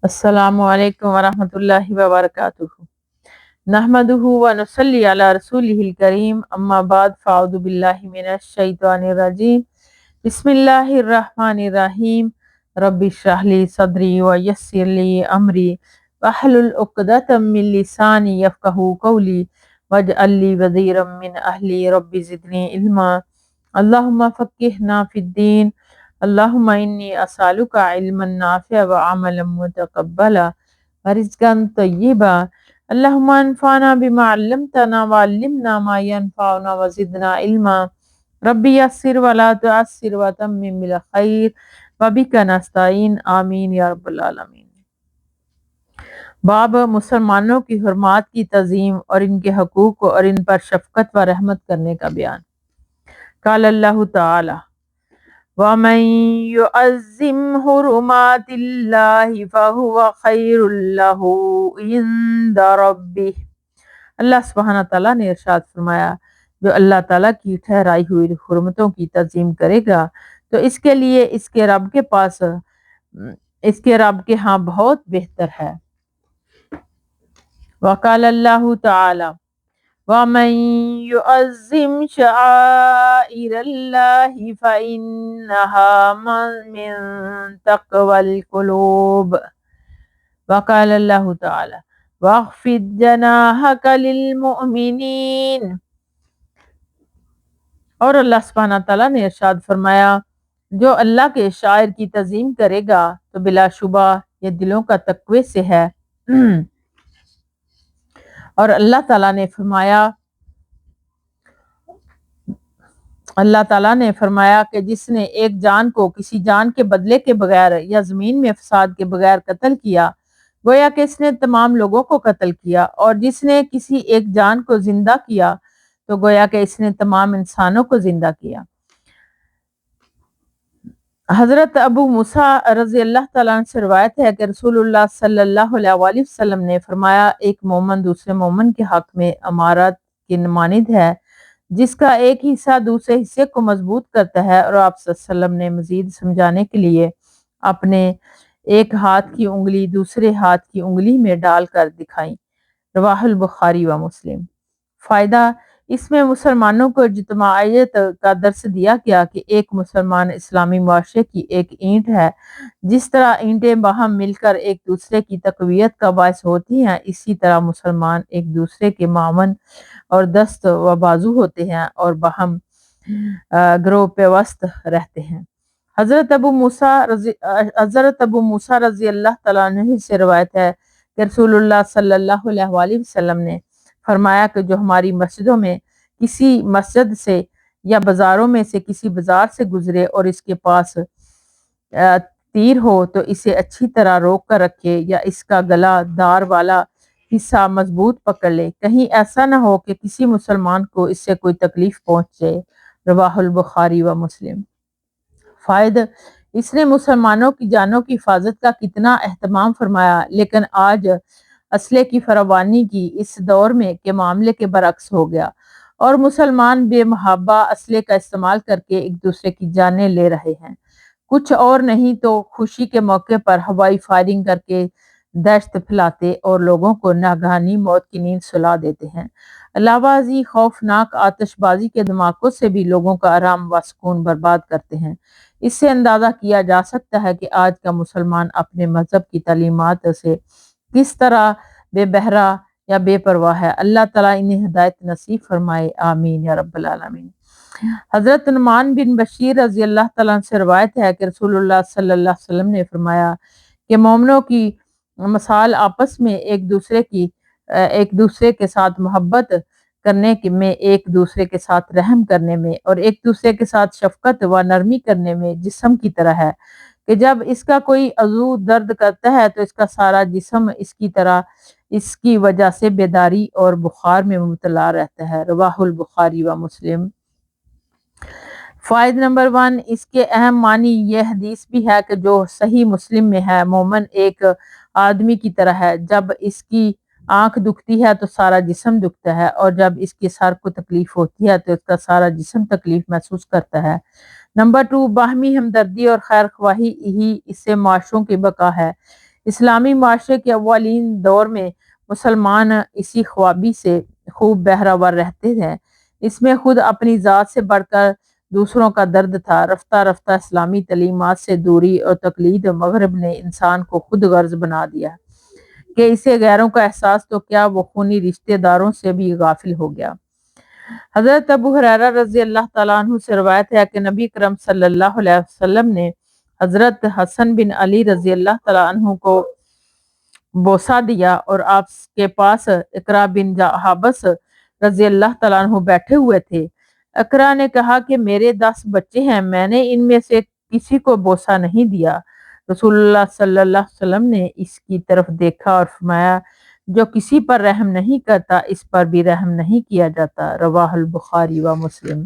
السلام علیکم ورحمۃ اللہ وبرکاتہ۔ نحمدہ و نصلی علی رسولہ الکریم، اما بعد فاعوذ باللہ من الشیطان الرجیم، بسم اللہ الرحمن الرحیم۔ رب اشرح لی صدری ویسر لی امری واحلل عقدۃ من لسانی یفقہوا قولی واجعل لی وزیرا من اہلی رب زدنی علما۔ اللہم فقہنا فی الدین، اللہم انی اسألک علما نافعا وعملا متقبلا ورزقا طیبا۔ اللہم انفعنا بما علمتنا وعلمنا ما ینفعنا وزدنا علما۔ ربی یسر ولا تعسر وتمم بالخیر وبک نستعین، آمین یا رب العالمین۔ باب مسلمانوں کی حرمات کی تعظیم اور ان کے حقوق اور ان پر شفقت و رحمت کرنے کا بیان۔ قال اللہ تعالی: وَمَن يُعَظِّمْ حُرُمَاتِ اللَّهِ فَهُوَ خَيْرٌ لَهُ عِندَ رَبِّهِ۔ اللہ سبحانہ تعالیٰ نے ارشاد فرمایا، جو اللہ تعالیٰ کی ٹھہرائی ہوئی حرمتوں کی تعظیم کرے گا تو اس کے لیے اس کے رب کے پاس، اس کے رب کے ہاں بہت بہتر ہے۔ وقال اللہ تعالی: وَمَن يُعَظِّمْ شَعَائِرَ اللَّهِ فَإِنَّهَا مِن تَقْوَى الْقُلُوبِ۔ وقال اللہ تعالی: وَاخْفِضْ جَنَاحَكَ لِلْمُؤْمِنِينَ۔ اور اللہ سبحانہ تعالیٰ نے ارشاد فرمایا، جو اللہ کے شاعر کی تعظیم کرے گا تو بلا شبہ یہ دلوں کا تقوی سے ہے۔ اور اللہ تعالیٰ نے فرمایا کہ جس نے ایک جان کو کسی جان کے بدلے کے بغیر یا زمین میں فساد کے بغیر قتل کیا، گویا کہ اس نے تمام لوگوں کو قتل کیا، اور جس نے کسی ایک جان کو زندہ کیا تو گویا کہ اس نے تمام انسانوں کو زندہ کیا۔ حضرت ابو موسیٰ رضی اللہ تعالیٰ عنہ سے روایت ہے کہ رسول اللہ صلی اللہ علیہ وآلہ وسلم نے فرمایا، ایک مومن دوسرے مومن کے حق میں امارت کی مانند ہے، جس کا ایک حصہ دوسرے حصے کو مضبوط کرتا ہے۔ اور آپ صلی اللہ علیہ وسلم نے مزید سمجھانے کے لیے اپنے ایک ہاتھ کی انگلی دوسرے ہاتھ کی انگلی میں ڈال کر دکھائیں۔ رواہ البخاری و مسلم۔ فائدہ: اس میں مسلمانوں کو اجتماعیت کا درس دیا گیا کہ ایک مسلمان اسلامی معاشرے کی ایک اینٹ ہے۔ جس طرح اینٹیں باہم مل کر ایک دوسرے کی تقویت کا باعث ہوتی ہیں، اسی طرح مسلمان ایک دوسرے کے معاون اور دست و بازو ہوتے ہیں اور باہم گروہ پیوست رہتے ہیں۔ حضرت ابو موسیٰ رضی اللہ تعالیٰ عنہ سے روایت ہے کہ رسول اللہ صلی اللہ علیہ وآلہ وسلم نے فرمایا کہ جو ہماری مسجدوں میں کسی مسجد سے یا بازاروں میں سے کسی بازار سے گزرے اور اس کے پاس تیر ہو تو اسے اچھی طرح روک کر رکھے یا اس کا گلا دار والا حصہ مضبوط پکڑ لے، کہیں ایسا نہ ہو کہ کسی مسلمان کو اس سے کوئی تکلیف پہنچے۔ رواہ البخاری و مسلم۔ فائد: اس نے مسلمانوں کی جانوں کی حفاظت کا کتنا اہتمام فرمایا، لیکن آج اسلحے کی فراوانی کی اس دور میں کے معاملے کے برعکس ہو گیا اور مسلمان بے محابہ اسلحے کا استعمال کر کے ایک دوسرے کی جانیں لے رہے ہیں۔ کچھ اور نہیں تو خوشی کے موقع پر ہوائی فائرنگ کر کے دہشت پھیلاتے اور لوگوں کو ناگہانی موت کی نیند سلا دیتے ہیں۔ علاوہ ازیں خوفناک آتش بازی کے دھماکوں سے بھی لوگوں کا آرام و سکون برباد کرتے ہیں۔ اس سے اندازہ کیا جا سکتا ہے کہ آج کا مسلمان اپنے مذہب کی تعلیمات سے کس طرح بے بہرہ یا بے پرواہ ہے۔ اللہ تعالیٰ انہیں ہدایت نصیب فرمائے، آمین یا رب العالمین۔ حضرت نعمان بن بشیر رضی اللہ تعالیٰ عنہ سے روایت ہے کہ رسول اللہ صلی اللہ علیہ وسلم نے فرمایا کہ مومنوں کی مثال آپس میں ایک دوسرے کے ساتھ محبت کرنے میں، ایک دوسرے کے ساتھ رحم کرنے میں اور ایک دوسرے کے ساتھ شفقت و نرمی کرنے میں جسم کی طرح ہے کہ جب اس کا کوئی عضو درد کرتا ہے تو اس کا سارا جسم اس کی وجہ سے بیداری اور بخار میں مبتلا رہتا ہے۔ رواہ البخاری و مسلم۔ فائد نمبر 1، اس کے اہم معنی یہ حدیث بھی ہے کہ جو صحیح مسلم میں ہے، مومن ایک آدمی کی طرح ہے، جب اس کی آنکھ دکھتی ہے تو سارا جسم دکھتا ہے، اور جب اس کے سر کو تکلیف ہوتی ہے تو اس کا سارا جسم تکلیف محسوس کرتا ہے۔ نمبر 2، باہمی ہمدردی اور خیر خواہی ہی اس سے معاشروں کی بقا ہے۔ اسلامی معاشرے کے اولین دور میں مسلمان اسی خوابی سے خوب بہرہور رہتے ہیں۔ اس میں خود اپنی ذات سے بڑھ کر دوسروں کا درد تھا۔ رفتہ رفتہ اسلامی تعلیمات سے دوری اور تقلید مغرب نے انسان کو خود غرض بنا دیا کہ اسے غیروں کا احساس تو کیا، وہ خونی رشتہ داروں سے بھی غافل ہو گیا۔ حضرت ابو ہریرہ رضی اللہ تعالیٰ عنہ سے روایت ہے کہ نبی کرم صلی اللہ علیہ وسلم نے حضرت حسن بن علی رضی اللہ تعالیٰ عنہ کو بوسہ دیا اور آپ کے پاس اقرا بن حابس رضی اللہ تعالیٰ عنہ بیٹھے ہوئے تھے۔ اقرا نے کہا کہ میرے 10 بچے ہیں، میں نے ان میں سے کسی کو بوسہ نہیں دیا۔ رسول اللہ صلی اللہ علیہ وسلم نے اس کی طرف دیکھا اور فرمایا، جو کسی پر رحم نہیں کرتا اس پر بھی رحم نہیں کیا جاتا۔ رواہ البخاری و مسلم۔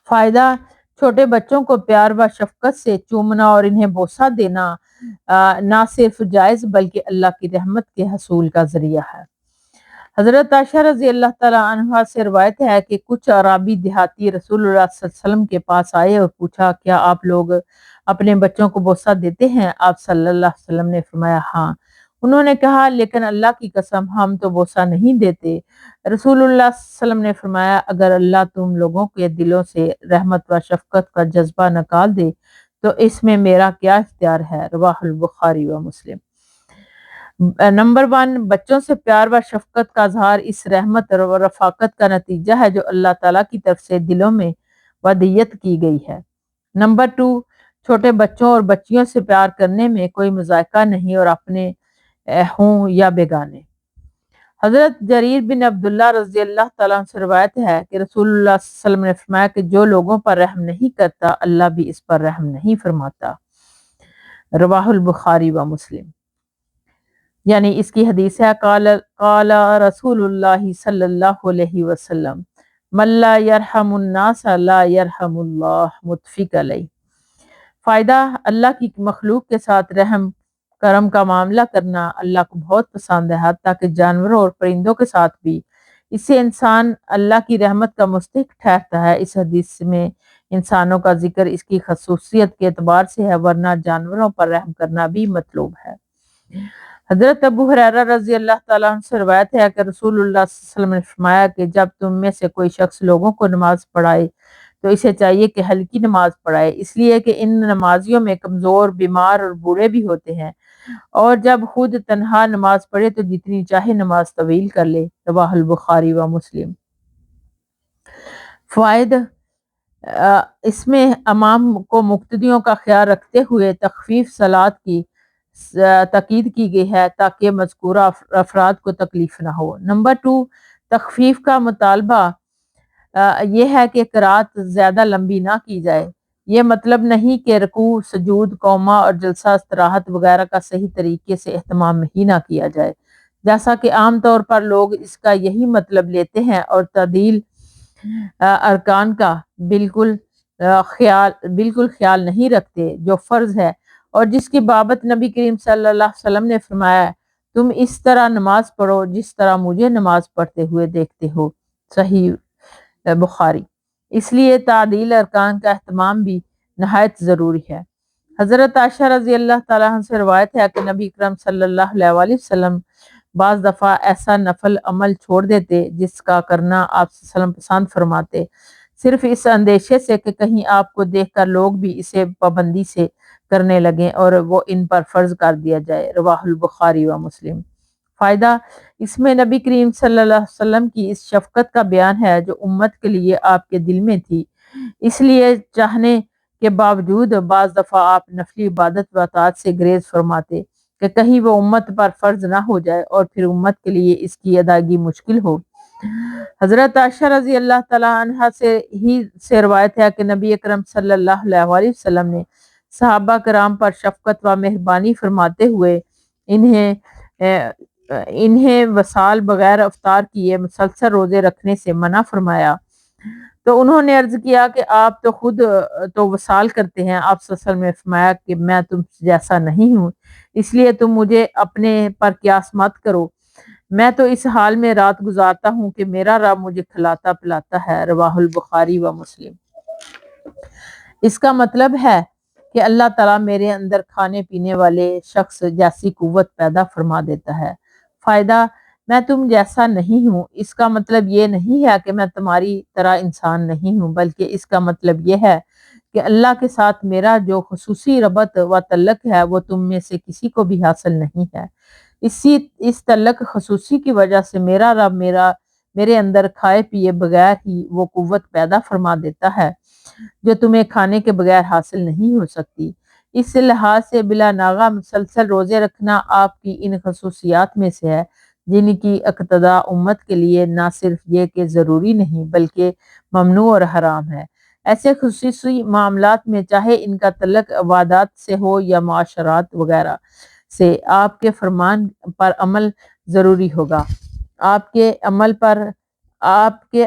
فائدہ: چھوٹے بچوں کو پیار و شفقت سے چومنا اور انہیں بوسہ دینا نہ صرف جائز بلکہ اللہ کی رحمت کے حصول کا ذریعہ ہے۔ حضرت عائشہ رضی اللہ تعالیٰ عنہا سے روایت ہے کہ کچھ عربی دیہاتی رسول اللہ صلی اللہ علیہ وسلم کے پاس آئے اور پوچھا، کیا آپ لوگ اپنے بچوں کو بوسہ دیتے ہیں؟ آپ صلی اللہ علیہ وسلم نے فرمایا، ہاں۔ انہوں نے کہا، لیکن اللہ کی قسم ہم تو بوسہ نہیں دیتے۔ رسول اللہ صلی اللہ علیہ وسلم نے فرمایا، اگر اللہ تم لوگوں کے دلوں سے رحمت و شفقت کا جذبہ نکال دے تو اس میں میرا کیا اختیار ہے۔ رواہ البخاری و مسلم۔ نمبر 1، بچوں سے پیار و شفقت کا اظہار اس رحمت و رفاقت کا نتیجہ ہے جو اللہ تعالیٰ کی طرف سے دلوں میں ودیت کی گئی ہے۔ نمبر 2، چھوٹے بچوں اور بچیوں سے پیار کرنے میں کوئی مذائقہ نہیں، اور اپنے ہوں یا بیگانے۔ حضرت جریر بن عبداللہ رضی اللہ تعالیٰ عنہ سے روایت ہے کہ رسول اللہ صلی اللہ علیہ وسلم نے فرمایا کہ جو لوگوں پر رحم نہیں کرتا اللہ بھی اس پر رحم نہیں فرماتا۔ رواہ البخاری و مسلم۔ یعنی اس کی حدیث ہے، قال رسول اللہ صلی اللہ علیہ وسلم، من لا یرحم الناس لا یرحم اللہ، متفق علیہ۔ فائدہ: اللہ کی مخلوق کے ساتھ رحم کرم کا معاملہ کرنا اللہ کو بہت پسند ہے، حتیٰ کہ جانوروں اور پرندوں کے ساتھ بھی۔ اس سے انسان اللہ کی رحمت کا مستحق ٹھہرتا ہے۔ اس حدیث میں انسانوں کا ذکر اس کی خصوصیت کے اعتبار سے ہے، ورنہ جانوروں پر رحم کرنا بھی مطلوب ہے۔ حضرت ابو ہریرہ رضی اللہ تعالیٰ عنہ سے روایت ہے کہ رسول اللہ صلی اللہ علیہ وسلم نے فرمایا کہ جب تم میں سے کوئی شخص لوگوں کو نماز پڑھائے تو اسے چاہیے کہ ہلکی نماز پڑھائے، اس لیے کہ ان نمازیوں میں کمزور، بیمار اور بوڑھے بھی ہوتے ہیں، اور جب خود تنہا نماز پڑھے تو جتنی چاہے نماز طویل کر لے۔ رواہ البخاری و مسلم۔ فوائد: اس میں امام کو مقتدیوں کا خیال رکھتے ہوئے تخفیف صلاۃ کی تاکید کی گئی ہے تاکہ مذکورہ افراد کو تکلیف نہ ہو۔ نمبر 2، تخفیف کا مطالبہ یہ ہے کہ قرات زیادہ لمبی نہ کی جائے۔ یہ مطلب نہیں کہ رکوع، سجود، قومہ اور جلسہ استراحت وغیرہ کا صحیح طریقے سے اہتمام ہی نہ کیا جائے، جیسا کہ عام طور پر لوگ اس کا یہی مطلب لیتے ہیں اور تعدیل ارکان کا بالکل خیال نہیں رکھتے جو فرض ہے، اور جس کی بابت نبی کریم صلی اللہ علیہ وسلم نے فرمایا، تم اس طرح نماز پڑھو جس طرح مجھے نماز پڑھتے ہوئے دیکھتے ہو۔ صحیح بخاری۔ اس لیے تعدیل ارکان کا اہتمام بھی نہایت ضروری ہے۔ حضرت عائشہ رضی اللہ تعالیٰ عنہ سے روایت ہے کہ نبی اکرم صلی اللہ علیہ وسلم بعض دفعہ ایسا نفل عمل چھوڑ دیتے جس کا کرنا آپ صلی اللہ علیہ وسلم پسند فرماتے، صرف اس اندیشے سے کہ کہیں آپ کو دیکھ کر لوگ بھی اسے پابندی سے کرنے لگیں اور وہ ان پر فرض کر دیا جائے۔ رواہ البخاری و مسلم۔ فائدہ: اس میں نبی کریم صلی اللہ علیہ وسلم کی اس شفقت کا بیان ہے جو امت کے لیے آپ کے دل میں تھی، اس لیے چاہنے کے باوجود بعض دفعہ آپ نفلی عبادت و اطاعت سے گریز فرماتے کہ کہیں وہ امت پر فرض نہ ہو جائے اور پھر امت کے لیے اس کی ادائیگی مشکل ہو۔ حضرت عائشہ رضی اللہ تعالیٰ عنہا سے روایت ہے کہ نبی اکرم صلی اللہ علیہ وسلم نے صحابہ کرام پر شفقت و مہربانی فرماتے ہوئے انہیں وصال بغیر افطار کیے مسلسل روزے رکھنے سے منع فرمایا، تو انہوں نے عرض کیا کہ آپ تو خود تو وصال کرتے ہیں۔ آپ صلی اللہ علیہ وسلم نے فرمایا کہ میں تم جیسا نہیں ہوں، اس لیے تم مجھے اپنے پر قیاس مت کرو، میں تو اس حال میں رات گزارتا ہوں کہ میرا رب مجھے کھلاتا پلاتا ہے۔ رواہ البخاری و مسلم۔ اس کا مطلب ہے کہ اللہ تعالیٰ میرے اندر کھانے پینے والے شخص جیسی قوت پیدا فرما دیتا ہے۔ فائدہ: میں تم جیسا نہیں ہوں، اس کا مطلب یہ نہیں ہے کہ میں تمہاری طرح انسان نہیں ہوں، بلکہ اس کا مطلب یہ ہے کہ اللہ کے ساتھ میرا جو خصوصی ربط و تعلق ہے وہ تم میں سے کسی کو بھی حاصل نہیں ہے۔ اس تعلق خصوصی کی وجہ سے میرا رب میرے اندر کھائے پیے بغیر ہی وہ قوت پیدا فرما دیتا ہے جو تمہیں کھانے کے بغیر حاصل نہیں ہو سکتی۔ اس لحاظ سے بلا ناغہ مسلسل روزے رکھنا آپ کی ان خصوصیات میں سے ہے جن کی اقتداء امت کے لیے نہ صرف یہ کہ ضروری نہیں بلکہ ممنوع اور حرام ہے۔ ایسے خصوصی معاملات میں چاہے ان کا تعلق عبادات سے ہو یا معاشرات وغیرہ سے، آپ کے فرمان پر عمل ضروری ہوگا، آپ کے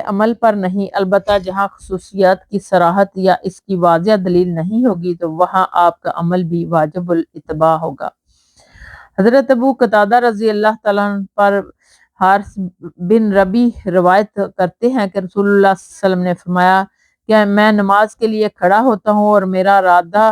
عمل پر نہیں، البتہ جہاں خصوصیات کی صراحت یا اس کی واضح دلیل نہیں ہوگی تو وہاں آپ کا عمل بھی واجب الاتباع ہوگا۔ حضرت ابو قتادہ رضی اللہ تعالیٰ عنہ پر حارث بن ربیع روایت کرتے ہیں کہ رسول اللہ صلی اللہ علیہ وسلم نے فرمایا کہ میں نماز کے لیے کھڑا ہوتا ہوں اور میرا ارادہ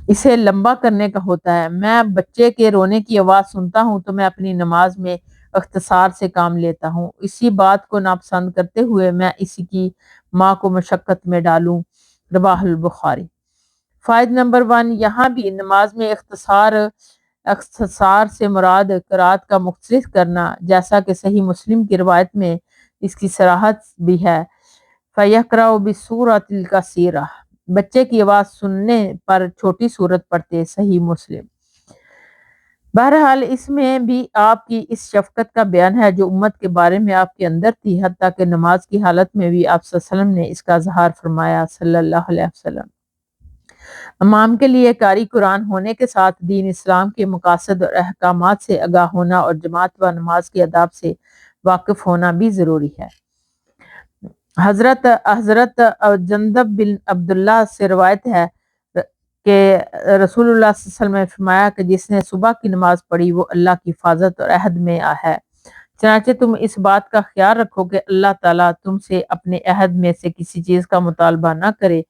اسے لمبا کرنے کا ہوتا ہے۔ میں بچے کے رونے کی آواز سنتا ہوں تو میں اپنی نماز میں اختصار سے کام لیتا ہوں، اسی بات کو ناپسند کرتے ہوئے میں اسی کی ماں کو مشقت میں ڈالوں۔ رواہ البخاری۔ فائد نمبر 1، یہاں بھی نماز میں اختصار سے مراد قرات کا مختصر کرنا، جیسا کہ صحیح مسلم کی روایت میں اس کی صراحت بھی ہے، فَيَقْرَأُ بِالسُّورَةِ الْقَصِيرَةِ، بچے کی آواز سننے پر چھوٹی سورت پڑھتے، صحیح مسلم۔ بہرحال اس میں بھی آپ کی اس شفقت کا بیان ہے جو امت کے بارے میں آپ کے اندر تھی، حتیٰ کہ نماز کی حالت میں بھی آپ صلی اللہ علیہ وسلم نے اس کا اظہار فرمایا صلی اللہ علیہ وسلم۔ امام کے لیے قاری قرآن ہونے کے ساتھ دین اسلام کے مقاصد اور احکامات سے آگاہ ہونا اور جماعت و نماز کے آداب سے واقف ہونا بھی ضروری ہے۔ حضرت جندب بن عبداللہ سے روایت ہے کہ رسول اللہ صلی اللہ علیہ وسلم نے فرمایا کہ جس نے صبح کی نماز پڑھی وہ اللہ کی حفاظت اور عہد میں ہے، چنانچہ تم اس بات کا خیال رکھو کہ اللہ تعالیٰ تم سے اپنے عہد میں سے کسی چیز کا مطالبہ نہ کرے،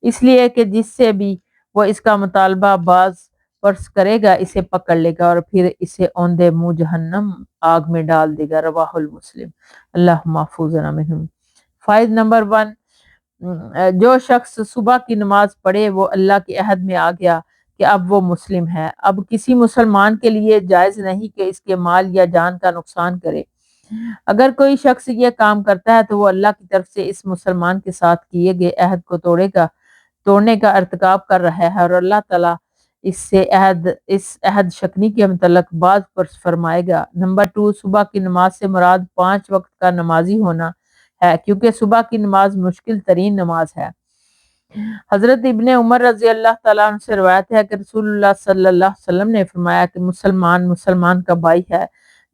اس لیے کہ جس سے بھی وہ اس کا مطالبہ باز پرس کرے گا اسے پکڑ لے گا اور پھر اسے اوندے منہ جہنم آگ میں ڈال دے گا۔ رواہ المسلم۔ اللہ محفوظنا منہم۔ فائد نمبر 1، جو شخص صبح کی نماز پڑھے وہ اللہ کے عہد میں آ گیا کہ اب وہ مسلم ہے۔ اب کسی مسلمان کے لیے جائز نہیں کہ اس کے مال یا جان کا نقصان کرے۔ اگر کوئی شخص یہ کام کرتا ہے تو وہ اللہ کی طرف سے اس مسلمان کے ساتھ کیے گئے عہد کو توڑنے کا ارتکاب کر رہا ہے اور اللہ تعالیٰ اس عہد شکنی کے متعلق بعض پر فرمائے گا۔ نمبر 2، صبح کی نماز سے مراد 5 وقت کا نمازی ہونا ہے، کیونکہ صبح کی نماز مشکل ترین نماز ہے۔ حضرت ابن عمر رضی اللہ تعالیٰ عنہ سے روایت ہے کہ رسول اللہ صلی اللہ علیہ وسلم نے فرمایا کہ مسلمان کا بھائی ہے،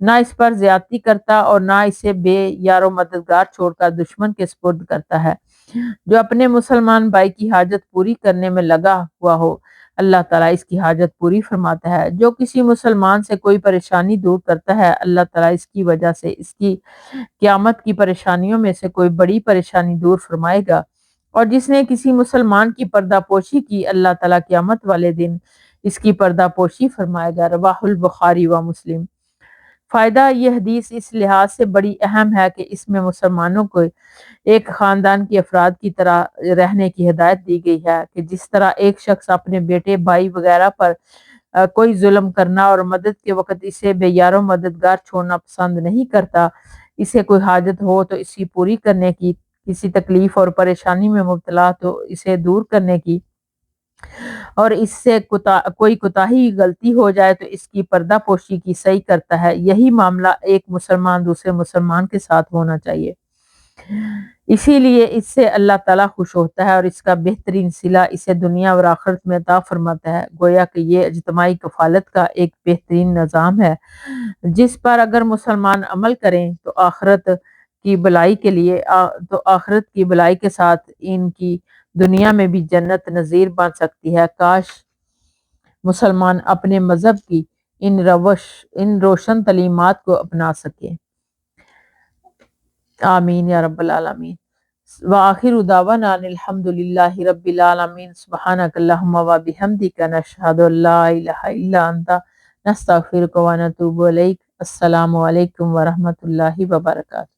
نہ اس پر زیادتی کرتا اور نہ اسے بے یار و مددگار چھوڑ کر دشمن کے سپرد کرتا ہے۔ جو اپنے مسلمان بھائی کی حاجت پوری کرنے میں لگا ہوا ہو اللہ تعالیٰ اس کی حاجت پوری فرماتا ہے۔ جو کسی مسلمان سے کوئی پریشانی دور کرتا ہے اللہ تعالیٰ اس کی وجہ سے اس کی قیامت کی پریشانیوں میں سے کوئی بڑی پریشانی دور فرمائے گا، اور جس نے کسی مسلمان کی پردہ پوشی کی اللہ تعالیٰ قیامت والے دن اس کی پردہ پوشی فرمائے گا۔ رواہ البخاری و مسلم۔ فائدہ: یہ حدیث اس لحاظ سے بڑی اہم ہے کہ اس میں مسلمانوں کو ایک خاندان کے افراد کی طرح رہنے کی ہدایت دی گئی ہے کہ جس طرح ایک شخص اپنے بیٹے، بھائی وغیرہ پر کوئی ظلم کرنا اور مدد کے وقت اسے بے یار و مددگار چھوڑنا پسند نہیں کرتا، اسے کوئی حاجت ہو تو اسی پوری کرنے کی، کسی تکلیف اور پریشانی میں مبتلا تو اسے دور کرنے کی، اور اس سے کوئی کوتاہی غلطی ہو جائے تو اس کی پردہ پوشی کی صحیح کرتا ہے، یہی معاملہ ایک مسلمان دوسرے مسلمان کے ساتھ ہونا چاہیے۔ اسی لیے اس سے اللہ تعالیٰ خوش ہوتا ہے اور اس کا بہترین صلہ اسے دنیا اور آخرت میں عطا فرماتا ہے۔ گویا کہ یہ اجتماعی کفالت کا ایک بہترین نظام ہے جس پر اگر مسلمان عمل کریں تو آخرت کی بھلائی کے ساتھ ان کی دنیا میں بھی جنت نظیر بن سکتی ہے۔ کاش مسلمان اپنے مذہب کی ان روشن تعلیمات کو اپنا سکے۔ آمین یا رب العالمین۔ وآخر دعوانا ان الحمدللہ رب العالمین سبحانک اللہم و بحمدک نشہد ان لا الہ الا انت نستغفرک و نتوب الیک۔ السلام علیکم ورحمۃ اللہ وبرکاتہ۔